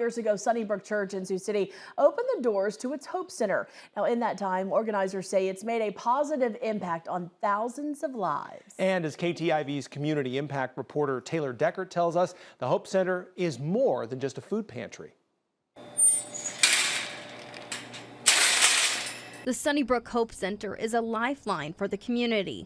Years ago, Sunnybrook Church in Sioux City opened the doors to its Hope Center. Now, in that time, organizers say it's made a positive impact on thousands of lives. And as KTIV's community impact reporter Taylor Deckert tells us, the Hope Center is more than just a food pantry. The Sunnybrook Hope Center is a lifeline for the community,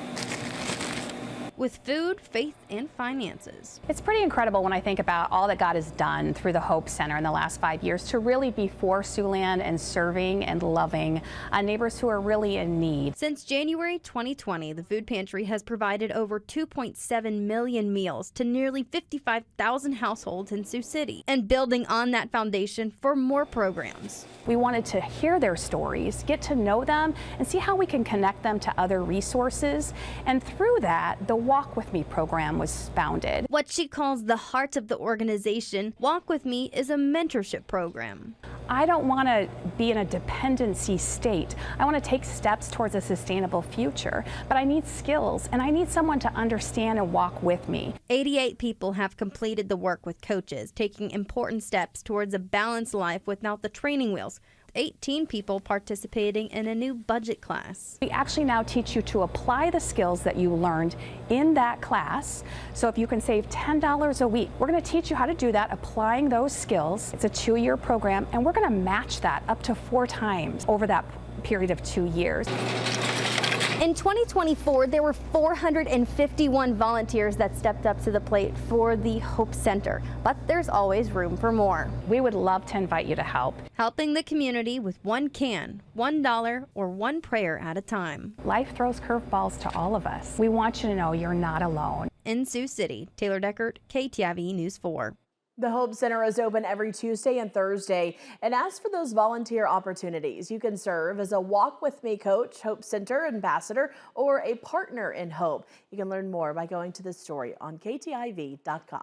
with food, faith, and finances. It's pretty incredible when I think about all that God has done through the Hope Center in the last 5 years to really be for Siouxland and serving and loving neighbors who are really in need. Since January 2020, the food pantry has provided over 2.7 million meals to nearly 55,000 households in Sioux City, and building on that foundation for more programs. We wanted to hear their stories, get to know them, and see how we can connect them to other resources. And through that, the Walk With Me program was founded. What she calls the heart of the organization, Walk With Me is a mentorship program. I don't want to be in a dependency state. I want to take steps towards a sustainable future, but I need skills and I need someone to understand and walk with me. 88 people have completed the work with coaches, taking important steps towards a balanced life without the training wheels. 18 people participating in a new budget class. We actually now teach you to apply the skills that you learned in that class. So if you can save $10 a week, we're going to teach you how to do that, applying those skills. It's a 2-year program, and we're going to match that up to 4 times over that period of 2 years. In 2024, there were 451 volunteers that stepped up to the plate for the Hope Center, but there's always room for more. We would love to invite you to help. Helping the community with one can, $1, or one prayer at a time. Life throws curveballs to all of us. We want you to know you're not alone. In Sioux City, Taylor Deckert, KTIV News 4. The Hope Center is open every Tuesday and Thursday and asks for those volunteer opportunities. You can serve as a Walk With Me coach, Hope Center ambassador, or a partner in Hope. You can learn more by going to this story on KTIV.com.